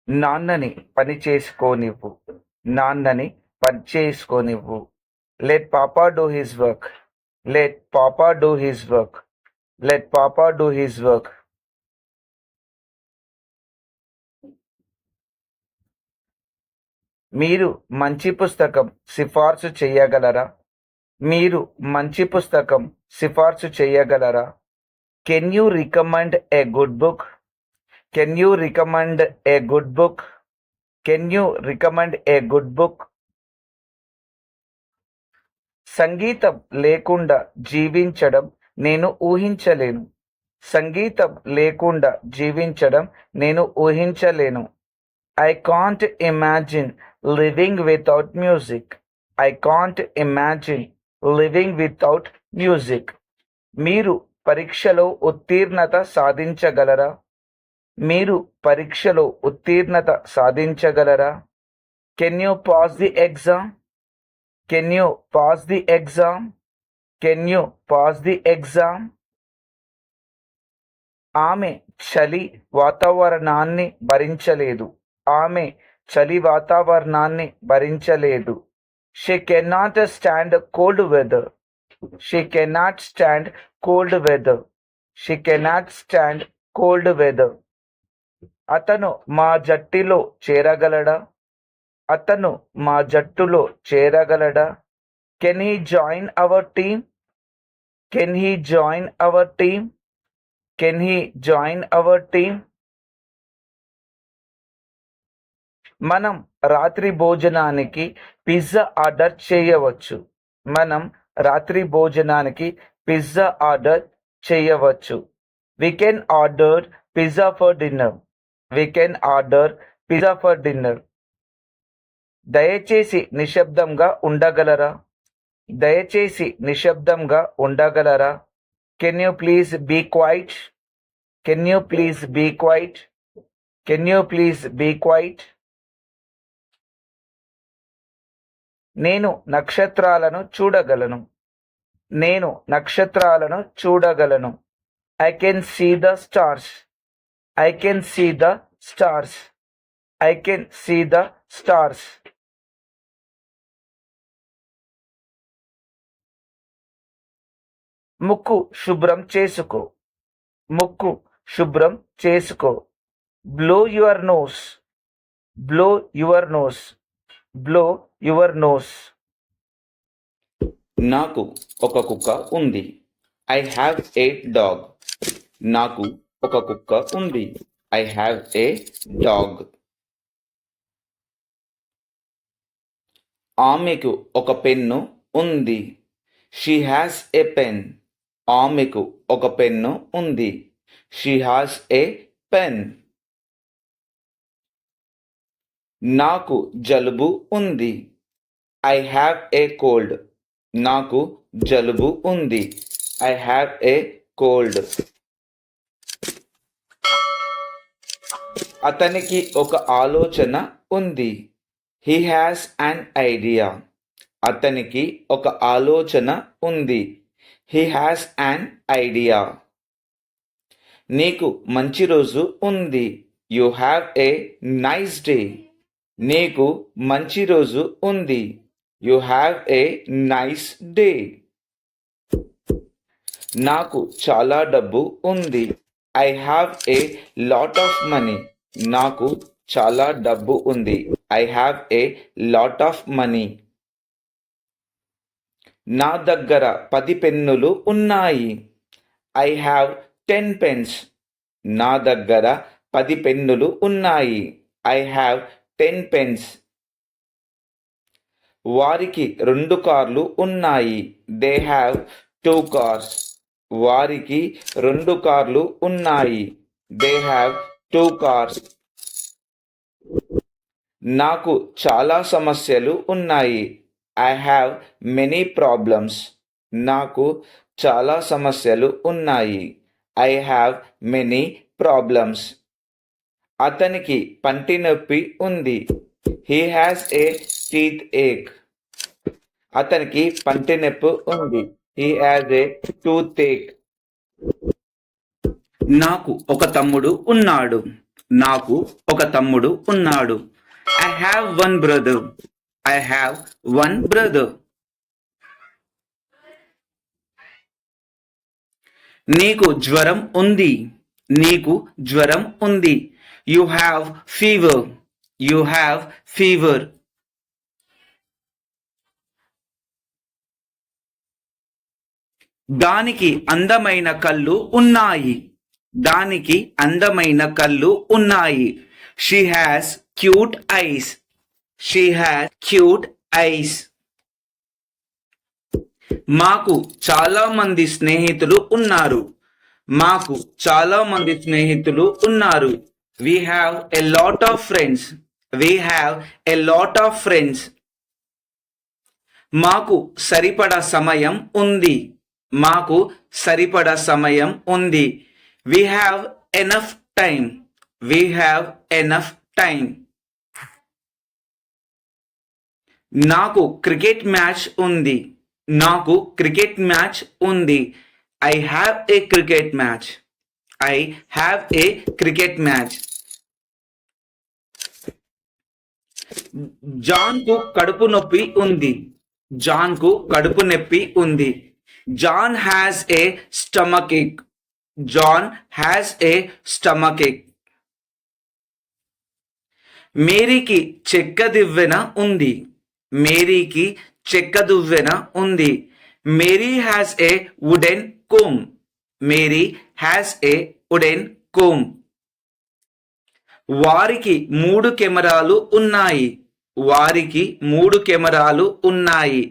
నాన్నని పని చేసుకోనివ్వు. నాన్నని పని చేసుకోనివ్వు. లెట్ పాపా డూ హిస్ వర్క్. లెట్ పాపా డూ హిస్ వర్క్. లెట్ పాపా డూ హిస్ వర్క్. మీరు మంచి పుస్తకం సిఫార్సు చేయగలరా? మీరు మంచి పుస్తకం సిఫార్సు చేయగలరా? Can you recommend a good book? Can you recommend a good book? Can you recommend a good book? సంగీతం లేకుండా జీవించడం నేను ఊహించలేను. సంగీతం లేకుండా జీవించడం నేను ఊహించలేను. I can't imagine living without music. I can't imagine living without music. మీరు పరీక్షలో ఉత్తీర్ణత సాధించగలరా? మీరు పరీక్షలో ఉత్తీర్ణత సాధించగలరా? Can you pass the exam? Can you pass the exam? Can you pass the exam? ఆమె చలి వాతావరణాన్ని భరించలేదు. ఆమె చలి వాతావరణాన్ని భరించలేదు. She cannot stand cold weather. She cannot stand cold weather. She cannot stand cold weather. అతను మా జట్టులో చేరగలడా? అతను మా జట్టులో చేరగలడా? Can he join our team? Can he join our team? Can he join our team? మనం రాత్రి భోజనానికి పిజ్జా ఆర్డర్ చేయవచ్చు. మనం రాత్రి భోజనానికి పిజ్జా ఆర్డర్ చేయవచ్చు. We can order pizza for dinner. We can order pizza for dinner. దయచేసి నిశ్శబ్దంగా ఉండగలరా? దయచేసి నిశ్శబ్దంగా ఉండగలరా? Can you please be quiet? Can you please be quiet? Can you please be quiet? నేను నక్షత్రాలను చూడగలను. నేను నక్షత్రాలను చూడగలను. I can see the stars. I can see the stars. I can see the stars. ముక్కు శుభ్రం చేసుకో. ముక్కు శుభ్రం చేసుకో. Blow your nose. Blow your nose. Blow your nose. నాకు ఒక కుక్క ఉంది. I have a dog. నాకు ఒక కుక్క ఉంది. I have a dog. ఆమెకు ఒక పెన్ను ఉంది. She has a pen. ఆమెకు ఒక పెన్ను ఉంది. She has a pen. నాకు జలుబు ఉంది. I have a cold. నాకు జలుబు ఉంది. I have a cold. అతనికి ఒక ఆలోచన ఉంది. He has an idea. అతనికి ఒక ఆలోచన ఉంది. He has an idea. నీకు మంచి రోజు ఉంది. You have a nice day. నీకు మంచి రోజు ఉంది. You have a nice day. నాకు చాలా డబ్బు ఉంది. I have a lot of money. నాకు చాలా డబ్బు ఉంది. I have a lot of money. నా దగ్గర 10 పెన్నులు ఉన్నాయి. I have 10 pens. నా దగ్గర 10 పెన్నులు ఉన్నాయి. I have 10 pens. వారికి 2 కార్లు ఉన్నాయి. They have 2 cars. వారికి 2 కార్లు ఉన్నాయి. They have 2 cars. నాకు చాలా సమస్యలు ఉన్నాయి. I have many problems. నాకు చాలా సమస్యలు ఉన్నాయి. I have many problems. అతనికి పంటి నొప్పి ఉంది. హీ హ్యాస్ ఏ టీత్ ఏక్. అతనికి పంటి నొప్పి ఉంది. హీ హ్యాస్ ఏ టూత్ ఏక్. నాకు ఒక తమ్ముడు ఉన్నాడు. నాకు ఒక తమ్ముడు ఉన్నాడు. I have one brother. I have one brother. నీకు జ్వరం ఉంది. నీకు జ్వరం ఉంది. You have fever. You have fever. దానికి అందమైన కళ్ళు ఉన్నాయి. దానికి అందమైన కళ్ళు ఉన్నాయి. She has cute ice. She has cute ice. మాకు చాలా మంది స్నేహితులు ఉన్నారు. మాకు చాలా మంది స్నేహితులు ఉన్నారు. We have a lot of friends. We have a lot of friends. మాకు సరిపడా సమయం ఉంది. మాకు సరిపడా సమయం ఉంది. We have enough time. We have enough time. నాకు క్రికెట్ మ్యాచ్ ఉంది. నాకు క్రికెట్ మ్యాచ్ ఉంది. I have a cricket match. I have a cricket match. John కు కడుపు నొప్పి ఉంది. జాన్ కు కడుపు నొప్పి ఉంది. John has a stomach ache. John has a stomach ache. మేరీకి చెక్క దివ్వెన ఉంది. మేరీకి చెక్క దువ్వెన ఉంది. Mary has a wooden comb. Mary has a wooden comb. వారికి 3 కెమెరాలు ఉన్నాయి. వారికి 3 కెమెరాలు ఉన్నాయి.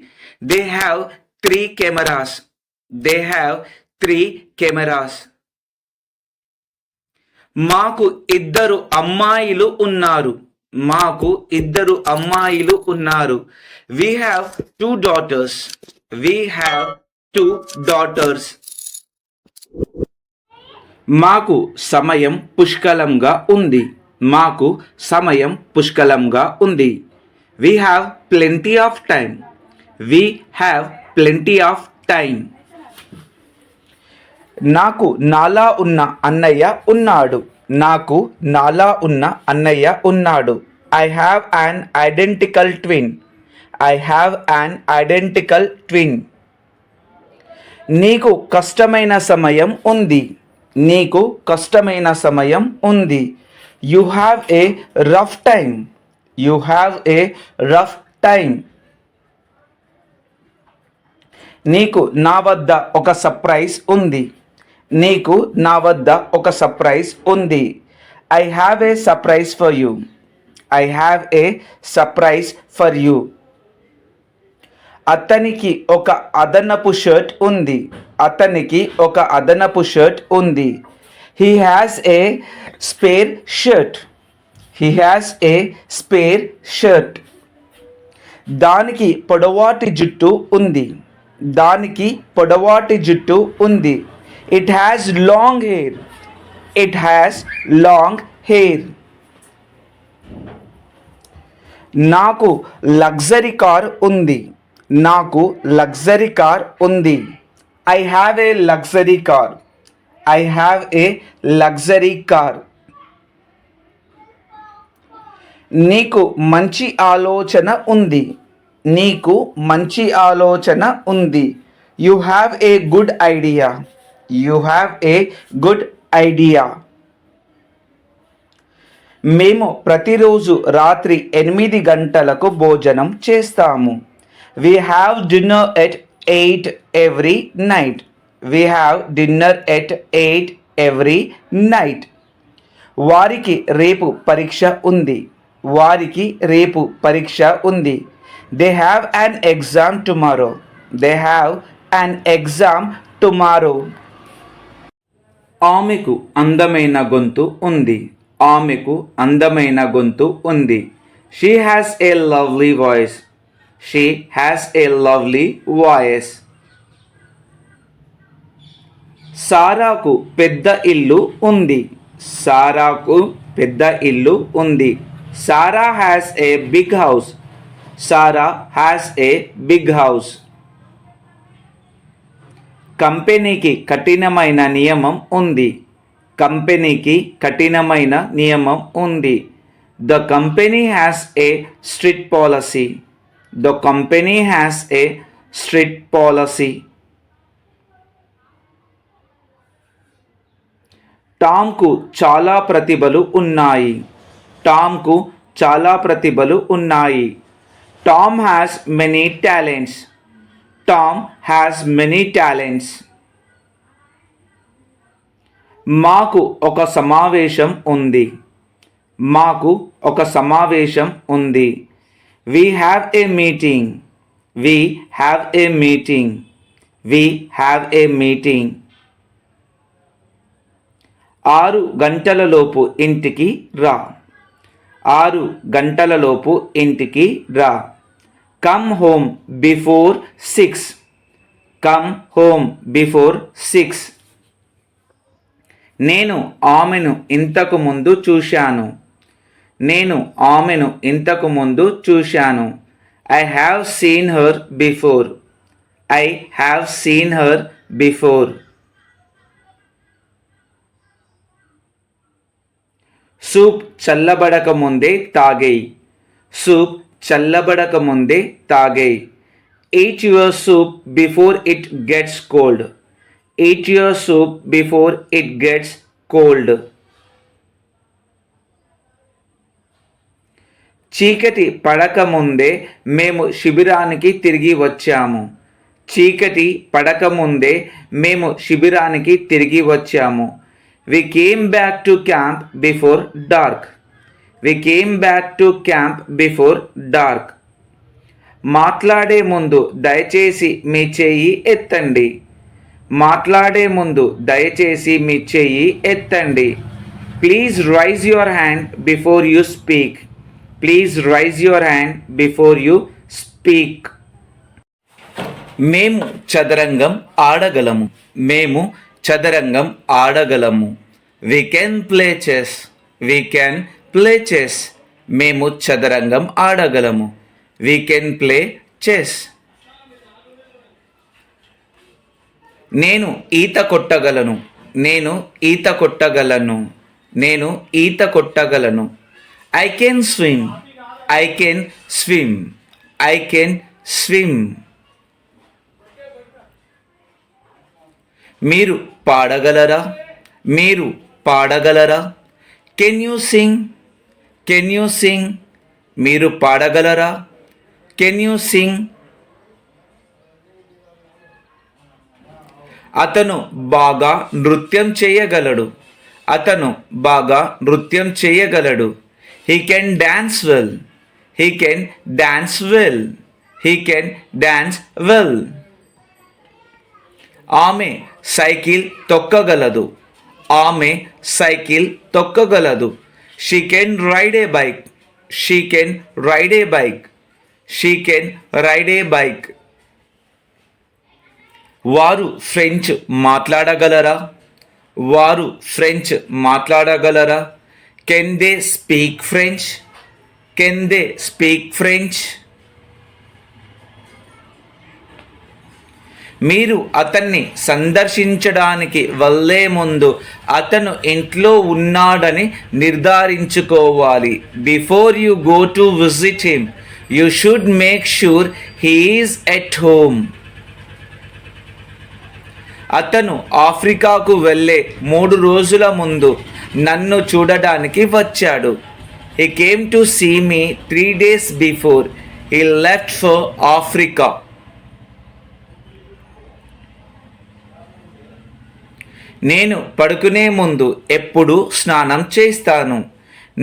They have 3 cameras. They have 3 cameras. మాకు 2 అమ్మాయిలు ఉన్నారు. మాకు 2 అమ్మాయిలు ఉన్నారు. We have 2 daughters. We have 2 daughters. మాకు సమయం పుష్కలంగా ఉంది. మాకు సమయం పుష్కలంగా ఉంది. We have plenty of time. We have plenty of time. నాకు నాలా ఉన్న అన్నయ్య ఉన్నాడు. నాకు నాలా ఉన్న అన్నయ్య ఉన్నాడు. I have an identical twin. I have an identical twin. నీకు కష్టమైన సమయం ఉంది. నీకు కష్టమైన సమయం ఉంది. You have a rough time. You have a rough time. నీకు నా వద్ద ఒక సర్ప్రైజ్ ఉంది. నీకు నా వద్ద ఒక సర్ప్రైజ్ ఉంది. I have a surprise for you. I have a surprise for you. అతనికి ఒక అదనపు షర్ట్ ఉంది. అతనికి ఒక అదనపు షర్ట్ ఉంది. He has a spare shirt. He has a spare shirt. దానికి పొడవాటి జుట్టు ఉంది. దానికి పొడవాటి జుట్టు ఉంది. It has long hair. It has long hair. నాకు లగ్జరీ కార్ ఉంది. నాకు లగ్జరీ కార్ ఉంది. I have a luxury car. I have a luxury car. నీకు మంచి ఆలోచన ఉంది. నీకు మంచి ఆలోచన ఉంది. You have a good idea. You have a good idea. మేము ప్రతిరోజు రాత్రి 8 గంటలకు భోజనం చేస్తాము. We have dinner at 8 every night. We have dinner at 8 every night. వారికి రేపు పరీక్ష ఉంది. వారికి రేపు పరీక్ష ఉంది. They have an exam tomorrow. They have an exam tomorrow. ఆమెకు అందమైన గొంతు ఉంది. ఆమెకు అందమైన గొంతు ఉంది. She has a lovely voice. She has a lovely voice. సారాకు పెద్ద ఇల్లు ఉంది. సారాకు పెద్ద ఇల్లు ఉంది. Sarah has a big house. Sarah has a big house. కంపెనీకి కఠినమైన నియమం ఉంది. కంపెనీకి కఠినమైన నియమం ఉంది. The company has a strict policy. The company has a strict policy. టామ్కు చాలా ప్రతిభలు ఉన్నాయి. టామ్కు చాలా ప్రతిభలు ఉన్నాయి. Tom has many talents. Tom has many talents. మాకు ఒక సమావేశం ఉంది. మాకు ఒక సమావేశం ఉంది. We have a meeting. We have a meeting. We have a meeting. 6 గంటలలోపు ఇంటికి రా. 6 గంటలలోపు ఇంటికి రా. Come home before 6. Come home before 6. నేను ఆమెను ఇంతకు ముందు చూశాను. నేను ఆమెను ఇంతకు ముందు చూశాను. I have seen her before. I have seen her before. Soup చల్లబడక ముందే తాగేయ్. సూప్ చల్లబడక ముందే తాగేయ్. Eat your soup before it gets cold. Eat your soup before it gets cold. చీకటి పడకముందే మేము శిబిరానికి తిరిగి వచ్చాము. చీకటి పడకముందే మేము శిబిరానికి తిరిగి వచ్చాము. We came back to camp before dark. We came back to camp before dark. మాట్లాడే ముందు దయచేసి మీ చెయ్యి ఎత్తండి. మాట్లాడే ముందు దయచేసి మీ చెయ్యి ఎత్తండి. Please raise your hand before you speak. Please raise your hand before you speak. మేము చదరంగం ఆడగలము. మేము చదరంగం ఆడగలము. We can play chess. We can play chess. మేము చదరంగం ఆడగలము. We can play chess. నేను ఈత కొట్టగలను. నేను ఈత కొట్టగలను. నేను ఈత కొట్టగలను. I can swim. I can swim. I can swim. మీరు పాడగలరా? మీరు పాడగలరా? Can you sing? Can you sing? మీరు పాడగలరా? Can you sing? అతను బాగా నృత్యం చేయగలడు. అతను బాగా నృత్యం చేయగలడు. He can dance well. He can dance well. He can dance well. ఆమె సైకిల్ తొక్కగలదు. ఆమె cycle తొక్కగలదు. She can ride a bike. She can ride a bike. She can ride a bike. వారు ఫ్రెంచ్ మాట్లాడగలరా? వారు French మాట్లాడగలరా? Can they speak French? Can they speak French? మీరు అతన్ని సందర్శించడానికి వెళ్ళే ముందు అతను ఇంట్లో ఉన్నాడని నిర్ధారించుకోవాలి. Before you go to visit him, you should make sure he is at home. అతను ఆఫ్రికాకు వెళ్ళే 3 రోజుల ముందు నన్ను చూడడానికి వచ్చాడు. He came to see me 3 days before he left for Africa. నేను పడుకునే ముందు ఎప్పుడు స్నానం చేస్తాను.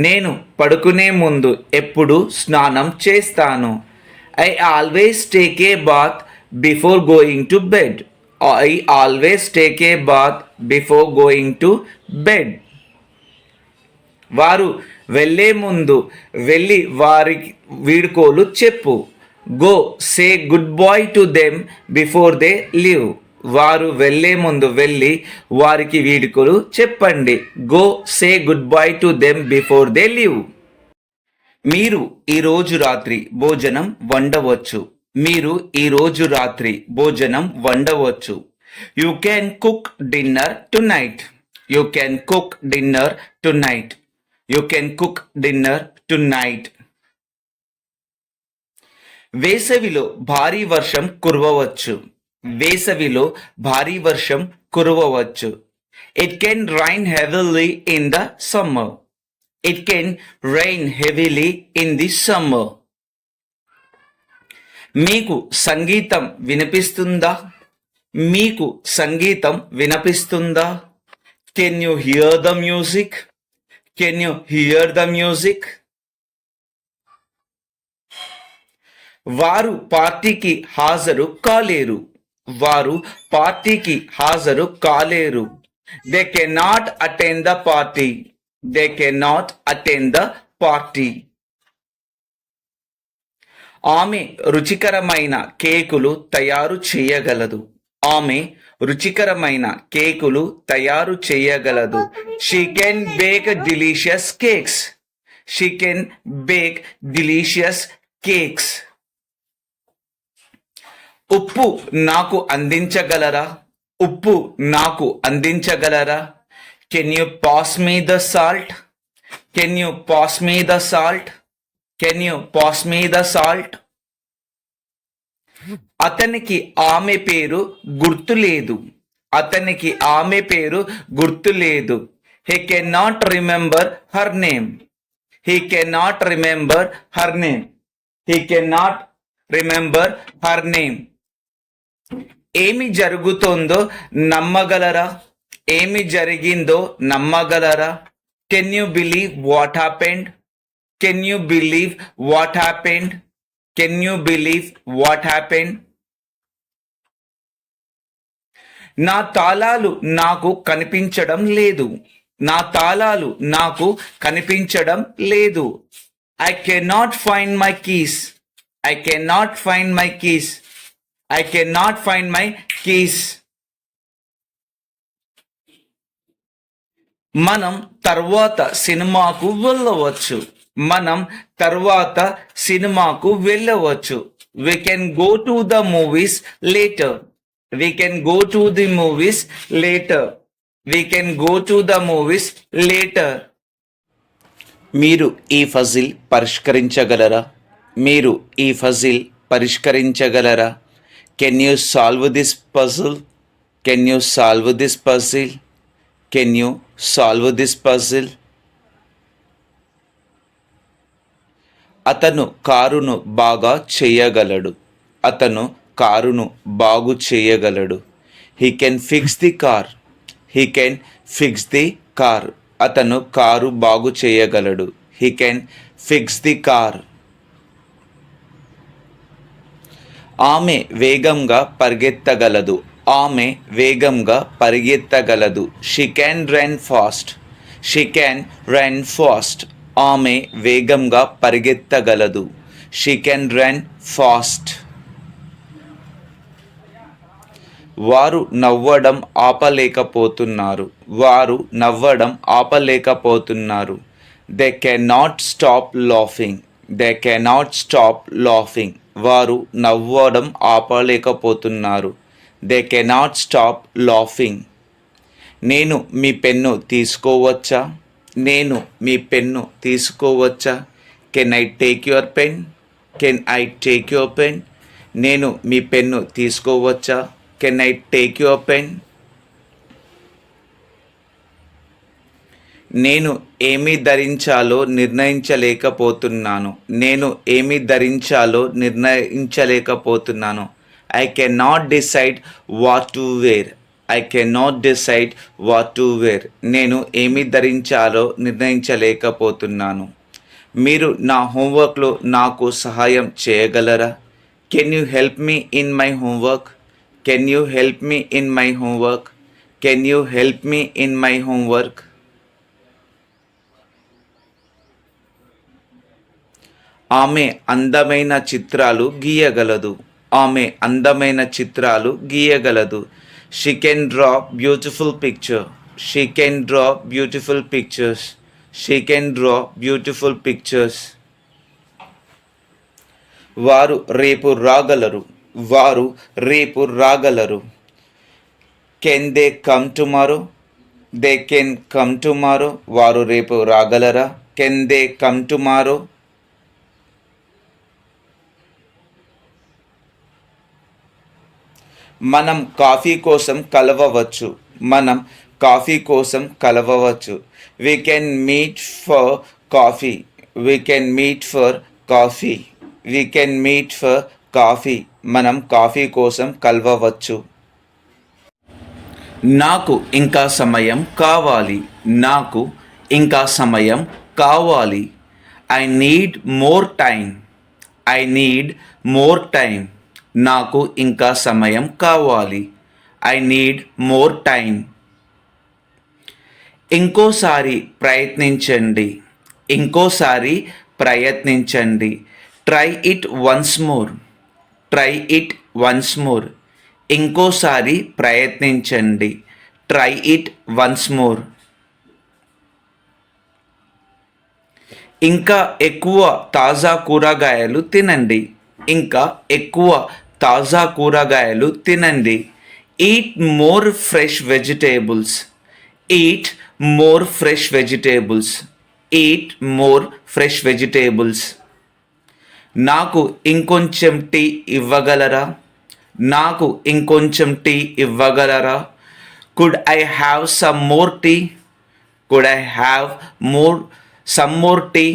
నేను పడుకునే ముందు ఎప్పుడు స్నానం చేస్తాను. I always take a bath before going to bed. I always take a bath before going to bed. వారు వెళ్ళే ముందు వెళ్ళి వారికి వీడ్కోలు చెప్పు. Go say goodbye to them before they leave. వారు వెళ్ళే ముందు వెళ్ళి వారికి వీడ్కోలు చెప్పండి. Go say goodbye to them before they leave. మీరు ఈరోజు రాత్రి భోజనం వండవచ్చు. మీరు ఈరోజు రాత్రి భోజనం వండవచ్చు. You can cook dinner tonight. You can cook dinner tonight. You can cook dinner tonight. వేసవిలో భారీ వర్షం కురవవచ్చు. వేసవిలో భారీ వర్షం కురవవచ్చు. It can rain heavily in the summer. It can rain heavily in the summer. మీకు సంగీతం వినిపిస్తుందా? మీకు సంగీతం వినిపిస్తుందా? Can you hear the music? Can you hear the music? వారు పార్టీకి హాజరు కాలేరు. వారు పార్టీకి హాజరు కాలేరు. They cannot attend the party. They cannot attend the party. ఆమె రుచికరమైన కేకులు తయారు చేయగలదు. ఆమె రుచికరమైన కేకులు తయారు చేయగలదు. She can bake delicious cakes. She can bake delicious cakes. ఉప్పు నాకు అందించగలరా? ఉప్పు నాకు అందించగలరా? Can you pass me the salt? Can you pass me the salt? Can you pass me the salt? అతనికి ఆమె పేరు గుర్తులేదు. అతనికి ఆమె పేరు గుర్తులేదు. He cannot remember her name. He cannot remember her name. He cannot remember her name. ఏమి జరుగుతోందో నమ్మగలరా? ఏమి జరిగిందో నమ్మగలరా? Can you believe what happened? Can you believe what happened? Can you believe what happened? నా తాళాలు నాకు కనిపించడం లేదు. నా తాళాలు నాకు కనిపించడం లేదు. I cannot find my keys. I cannot find my keys. I cannot find my keys. మనం తర్వాత సినిమాకు వెళ్ళవచ్చు. మనం తర్వాత సినిమాకు వెళ్ళవచ్చు. We can go to the movies later. We can go to the movies later. We can go to the movies later. మీరు ఈ పజిల్ పరిష్కరించగలరా? మీరు ఈ puzzle పరిష్కరించగలరా? Can you solve this puzzle? Can you solve this puzzle? Can you solve this puzzle? అతను కారును బాగా చేయగలడు. అతను కారును బాగు చేయగలడు. He can fix the car. He can fix the car. అతను కారు బాగు చేయగలడు. He can fix the car. ఆమె వేగంగా పరిగెత్తగలదు. ఆమె వేగంగా పరిగెత్తగలదు. She can run fast. She can run fast. ఆమె వేగంగా పరిగెత్తగలదు. She can run fast. వారు నవ్వడం ఆపలేకపోతున్నారు. వారు నవ్వడం ఆపలేకపోతున్నారు. They cannot stop laughing. They cannot stop laughing. వారు నవ్వడం ఆపలేకపోతున్నారు. They cannot stop laughing. నేను మీ పెన్ను తీసుకోవచ్చా? నేను మీ పెన్ను తీసుకోవచ్చా? Can I take your pen? Can I take your pen? నేను మీ పెన్ను తీసుకోవచ్చా? Can I take your pen? నేను ఏమి ధరించాలో నిర్ణయించలేకపోతున్నాను. నేను ఏమి ధరించాలో నిర్ణయించలేకపోతున్నాను. I cannot decide what to wear. I cannot decide what to wear. నేను ఏమి ధరించాలో నిర్ణయించలేకపోతున్నాను. మీరు నా హోంవర్క్లో నాకు సహాయం చేయగలరా? Can you help me in my homework? Can you help me in my homework? Can you help me in my homework? ఆమె అందమైన చిత్రాలు గీయగలదు. ఆమె అందమైన చిత్రాలు గీయగలదు. She can draw beautiful picture. She can draw beautiful pictures. She can draw beautiful pictures. వారు రేపు రాగలరు. వారు రేపు రాగలరు. Can they come tomorrow? They can come tomorrow, వారు రేపు రాగలరా. Can they come tomorrow. మనం కాఫీ కోసం కలవవచ్చు. మనం కాఫీ కోసం కలవవచ్చు. We can meet for coffee. We can meet for coffee. We can meet for coffee. మనం కాఫీ కోసం కలవవచ్చు. నాకు ఇంకా సమయం కావాలి. నాకు ఇంకా సమయం కావాలి. I need more time. I need more time. నాకు ఇంకా సమయం కావాలి. I need more time. ఇంకోసారి ప్రయత్నించండి. ఇంకోసారి ప్రయత్నించండి. Try it once more. Try it once more. ఇంకోసారి ప్రయత్నించండి. Try it once more. ఇంకా ఎక్కువ తాజా కూరగాయలు తినండి. ఇంకా ఎక్కువ తాజా కూరగాయలు తినండి. Eat more fresh vegetables. Eat more fresh vegetables. Eat more fresh vegetables. నాకు ఇంకొంచెం టీ ఇవ్వగలరా. నాకు ఇంకొంచెం టీ ఇవ్వగలరా. Could I have some more tea. Could I have some more tea.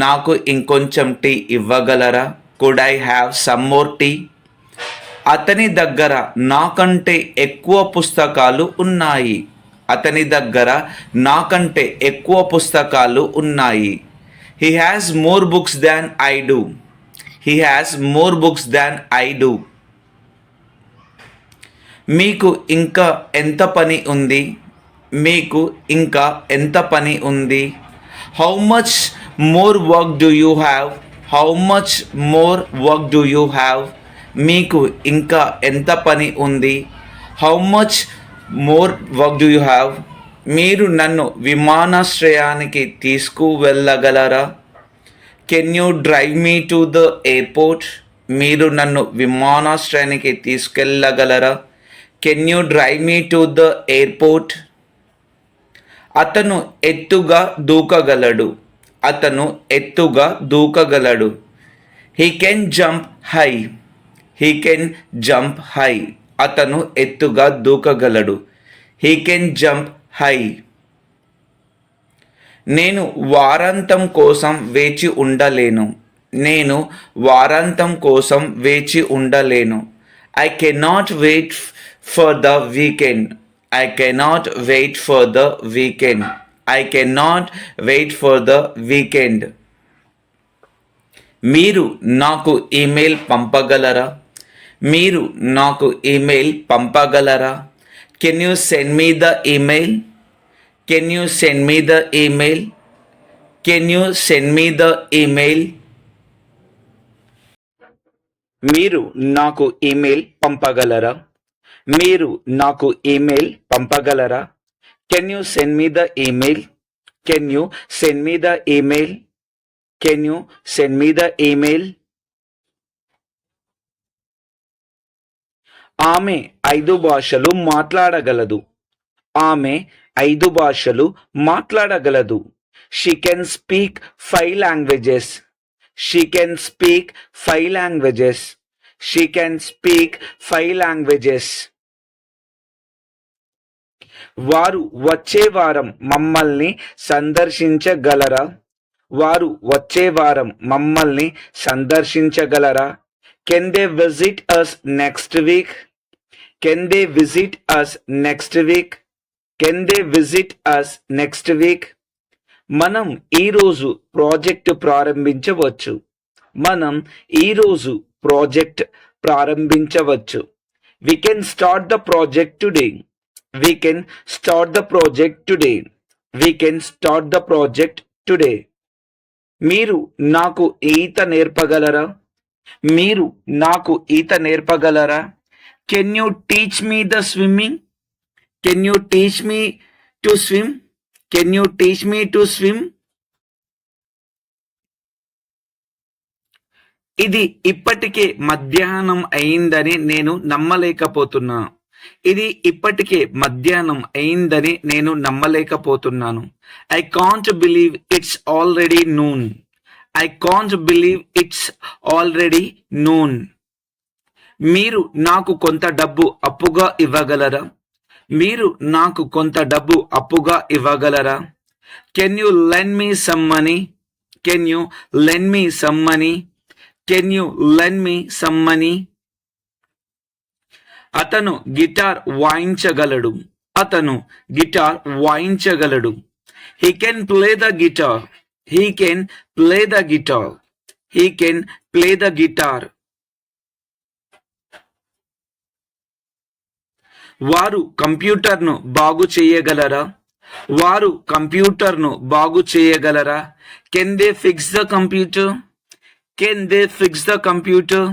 నాకు ఇంకొంచెం టీ ఇవ్వగలరా. Could I have some more tea. అతని దగ్గర నాకంటే ఎక్కువ పుస్తకాలు ఉన్నాయి. అతని దగ్గర నాకంటే ఎక్కువ పుస్తకాలు ఉన్నాయి. He has more books than I do. He has more books than I do. మీకు ఇంకా ఎంత పని ఉంది. మీకు ఇంకా ఎంత పని ఉంది. How much more work do you have. How much more work do you have. మీకు ఇంకా ఎంత పని ఉంది. How much more work do you have. మీరు నన్ను విమానాశ్రయానికి తీసుకువెళ్ళగలరా. Can you drive me to the airport. మీరు నన్ను విమానాశ్రయానికి తీసుకెళ్ళగలరా. Can you drive me to the airport. అతను ఎత్తుగా దూకగలడు. అతను ఎత్తుగా దూకగలడు. He can jump high. He can jump high. అతను ఎత్తుగా దూకగలడు. He can jump high. నేను వారాంతం కోసం వేచి ఉండలేను. నేను వారాంతం కోసం వేచి ఉండలేను. I cannot wait for the weekend. I cannot wait for the weekend. I cannot wait for the weekend. మీరు నాకు ఈమెయిల్ పంపగలరా. మీరు నాకు ఈమెయిల్ పంపగలరా. Can you send me the email. Can you send me the email. Can you send me the email. మీరు నాకు email పంపగలరా. మీరు నాకు ఈమెయిల్ పంపగలరా. Can you send me the email. Can you send me the email. Can you send me the email. ఆమె 5 భాషలు మాట్లాడగలదు. ఆమె 5 భాషలు మాట్లాడగలదు. She can speak 5 languages. She can speak 5 languages. She can speak 5 languages. వారు వచ్చే వారం మమ్మల్ని సందర్శించగలరా. వారు వచ్చే వారం మమ్మల్ని సందర్శించగలరా. Can they visit us next week. Can they visit us next week. Can they visit us next week. మనం ఈరోజు ప్రాజెక్ట్ ప్రారంభించవచ్చు. మనం ఈరోజు ప్రాజెక్ట్ ప్రారంభించవచ్చు. We can start the project today. We can start the project today. We can start the project today. మీరు నాకు ఈత నేర్పగలరా. మీరు నాకు ఈత నేర్పగలరా. Can you teach me the swimming. Can you teach me to swim. Can you teach me to swim. ఇది ఇప్పటికే మధ్యాహ్నం అయిందని నేను నమ్మలేకపోతున్నా. ఇది ఇప్పటికే మధ్యాహ్నం అయిందని నేను నమ్మలేకపోతున్నాను. I can't believe it's already noon. I can't believe it's already noon. మీరు నాకు కొంత డబ్బు అప్పుగా ఇవ్వగలరా? మీరు నాకు కొంత డబ్బు అప్పుగా ఇవ్వగలరా? Can you lend me some money? Can you lend me some money? Can you lend me some money? అతను గిటార్ వాయించగలడు. అతను గిటార్ వాయించగలడు. He can play the guitar. He can play the guitar. He can play the guitar. వారు కంప్యూటర్ను బాగు చేయగలరా? వారు కంప్యూటర్ను బాగు చేయగలరా? Can they fix the computer? Can they fix the computer?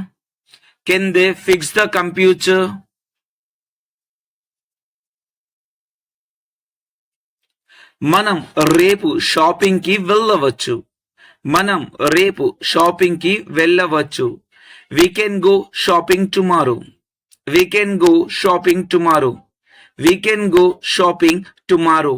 Can they fix the computer? మనం రేపు షాపింగ్ కి వెళ్ళవచ్చు. మనం రేపు షాపింగ్ కి వెళ్ళవచ్చు. We can go shopping tomorrow. We can go shopping tomorrow. We can go shopping tomorrow.